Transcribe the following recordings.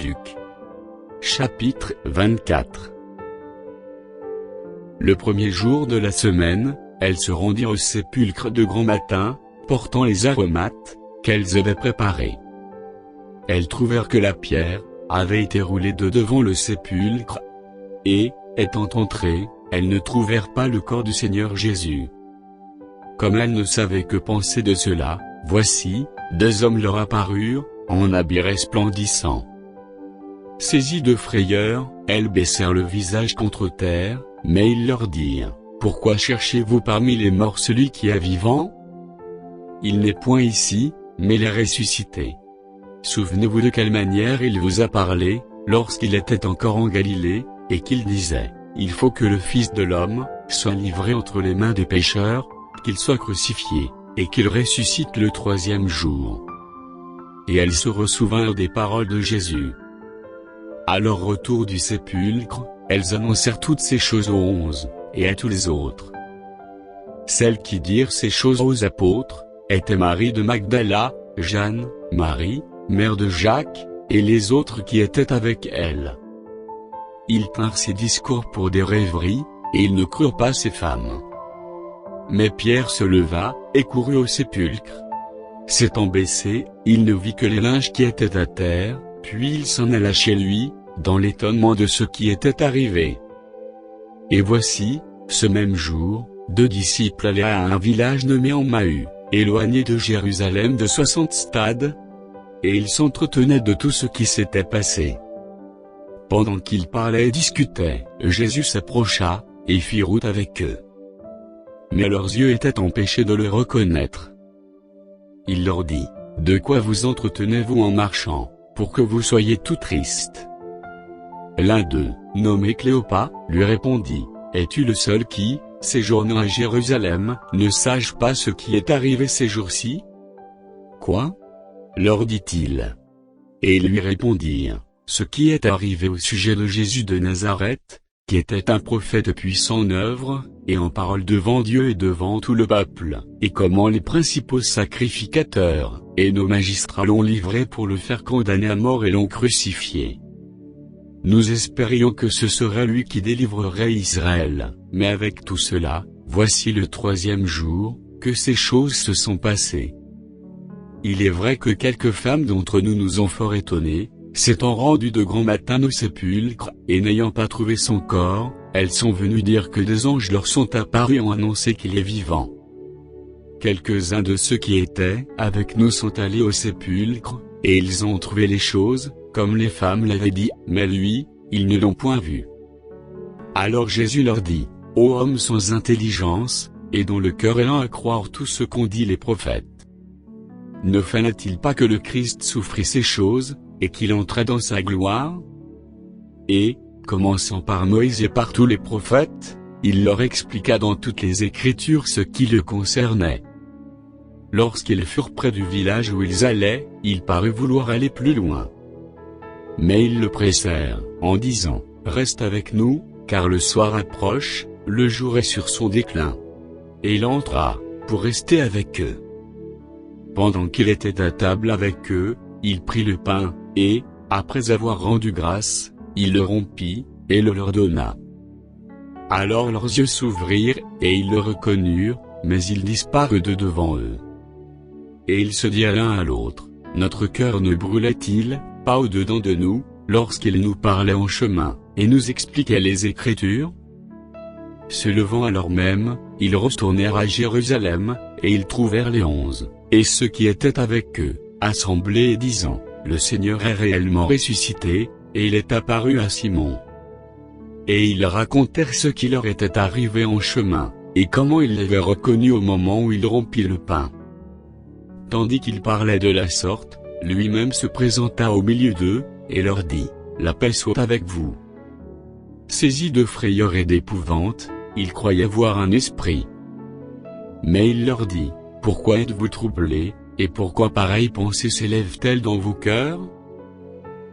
Luc. Chapitre 24. Le premier jour de la semaine, elles se rendirent au sépulcre de grand matin, portant les aromates qu'elles avaient préparés. Elles trouvèrent que la pierre avait été roulée de devant le sépulcre, et, étant entrées, elles ne trouvèrent pas le corps du Seigneur Jésus. Comme elles ne savaient que penser de cela, voici, deux hommes leur apparurent, en habits resplendissants. Saisies de frayeur, elles baissèrent le visage contre terre, mais ils leur dirent: Pourquoi cherchez-vous parmi les morts celui qui est vivant? Il n'est point ici, mais il est ressuscité. Souvenez-vous de quelle manière il vous a parlé, lorsqu'il était encore en Galilée, et qu'il disait: Il faut que le Fils de l'homme soit livré entre les mains des pécheurs, qu'il soit crucifié, et qu'il ressuscite le troisième jour. Et elles se ressouvinrent des paroles de Jésus. À leur retour du sépulcre, elles annoncèrent toutes ces choses aux 11, et à tous les autres. Celles qui dirent ces choses aux apôtres étaient Marie de Magdala, Jeanne, Marie, mère de Jacques, et les autres qui étaient avec elle. Ils tinrent ces discours pour des rêveries, et ils ne crurent pas ces femmes. Mais Pierre se leva, et courut au sépulcre. S'étant baissé, il ne vit que les linges qui étaient à terre, puis il s'en alla chez lui, dans l'étonnement de ce qui était arrivé. Et voici, ce même jour, deux disciples allaient à un village nommé Emmaüs, éloigné de Jérusalem de 60 stades, et ils s'entretenaient de tout ce qui s'était passé. Pendant qu'ils parlaient et discutaient, Jésus s'approcha, et fit route avec eux. Mais leurs yeux étaient empêchés de le reconnaître. Il leur dit: De quoi vous entretenez-vous en marchant, pour que vous soyez tout tristes? L'un d'eux, nommé Cléopas, lui répondit: Es-tu le seul qui, séjournant à Jérusalem, ne sache pas ce qui est arrivé ces jours-ci? Quoi? Leur dit-il. Et ils lui répondirent: Ce qui est arrivé au sujet de Jésus de Nazareth, qui était un prophète puissant en œuvre, et en parole devant Dieu et devant tout le peuple, et comment les principaux sacrificateurs, et nos magistrats l'ont livré pour le faire condamner à mort et l'ont crucifié. Nous espérions que ce serait lui qui délivrerait Israël, mais avec tout cela, voici le troisième jour, que ces choses se sont passées. Il est vrai que quelques femmes d'entre nous nous ont fort étonnés, s'étant rendues de grand matin au sépulcre, et n'ayant pas trouvé son corps, elles sont venues dire que des anges leur sont apparus et ont annoncé qu'il est vivant. Quelques-uns de ceux qui étaient avec nous sont allés au sépulcre, et ils ont trouvé les choses, comme les femmes l'avaient dit, mais lui, ils ne l'ont point vu. Alors Jésus leur dit: Ô hommes sans intelligence, et dont le cœur est lent à croire tout ce qu'ont dit les prophètes. Ne fallait-il pas que le Christ souffrit ces choses, et qu'il entrait dans sa gloire? Et, commençant par Moïse et par tous les prophètes, il leur expliqua dans toutes les Écritures ce qui le concernait. Lorsqu'ils furent près du village où ils allaient, il parut vouloir aller plus loin. Mais ils le pressèrent, en disant: Reste avec nous, car le soir approche, le jour est sur son déclin. Et il entra, pour rester avec eux. Pendant qu'il était à table avec eux, il prit le pain, et, après avoir rendu grâce, il le rompit, et le leur donna. Alors leurs yeux s'ouvrirent, et ils le reconnurent, mais il disparut de devant eux. Et ils se dirent l'un à l'autre: Notre cœur ne brûlait-il pas au-dedans de nous, lorsqu'il nous parlait en chemin, et nous expliquait les Écritures? Se levant alors même, ils retournèrent à Jérusalem, et ils trouvèrent les 11, et ceux qui étaient avec eux, assemblés et disant: Le Seigneur est réellement ressuscité, et il est apparu à Simon. Et ils racontèrent ce qui leur était arrivé en chemin, et comment ils l'avaient reconnu au moment où il rompit le pain. Tandis qu'il parlait de la sorte, lui-même se présenta au milieu d'eux, et leur dit: La paix soit avec vous. Saisis de frayeur et d'épouvante, ils croyaient voir un esprit. Mais il leur dit: Pourquoi êtes-vous troublés, et pourquoi pareille pensée s'élève-t-elle dans vos cœurs?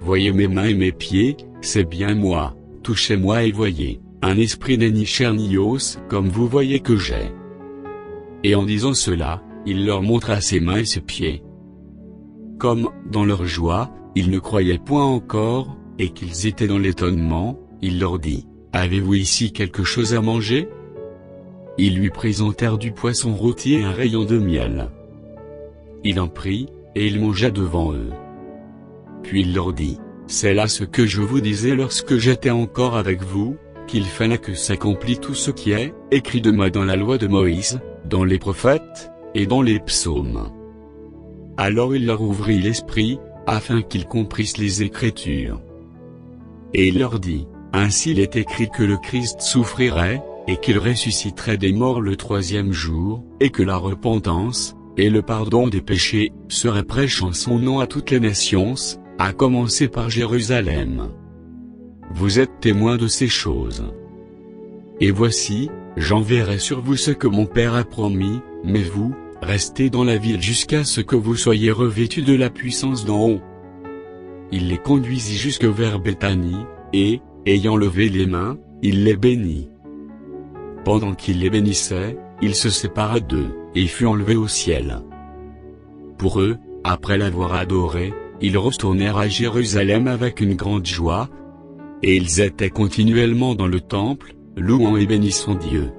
Voyez mes mains et mes pieds, c'est bien moi, touchez-moi et voyez, un esprit n'est ni chair ni os, comme vous voyez que j'ai. Et en disant cela, il leur montra ses mains et ses pieds. Comme, dans leur joie, ils ne croyaient point encore, et qu'ils étaient dans l'étonnement, il leur dit, « Avez-vous ici quelque chose à manger ?» Ils lui présentèrent du poisson rôti et un rayon de miel. Il en prit, et il mangea devant eux. Puis il leur dit, « C'est là ce que je vous disais lorsque j'étais encore avec vous, qu'il fallait que s'accomplisse tout ce qui est écrit de moi dans la loi de Moïse, dans les prophètes, et dans les psaumes. » Alors il leur ouvrit l'esprit, afin qu'ils comprissent les Écritures. Et il leur dit, « Ainsi il est écrit que le Christ souffrirait, et qu'il ressusciterait des morts le troisième jour, et que la repentance, et le pardon des péchés, seraient prêchés en son nom à toutes les nations, à commencer par Jérusalem. Vous êtes témoins de ces choses. Et voici, j'enverrai sur vous ce que mon Père a promis, mais vous, restez dans la ville jusqu'à ce que vous soyez revêtus de la puissance d'en haut. » Il les conduisit jusque vers Béthanie, et, ayant levé les mains, il les bénit. Pendant qu'il les bénissait, il se sépara d'eux, et fut enlevé au ciel. Pour eux, après l'avoir adoré, ils retournèrent à Jérusalem avec une grande joie, et ils étaient continuellement dans le temple, louant et bénissant Dieu.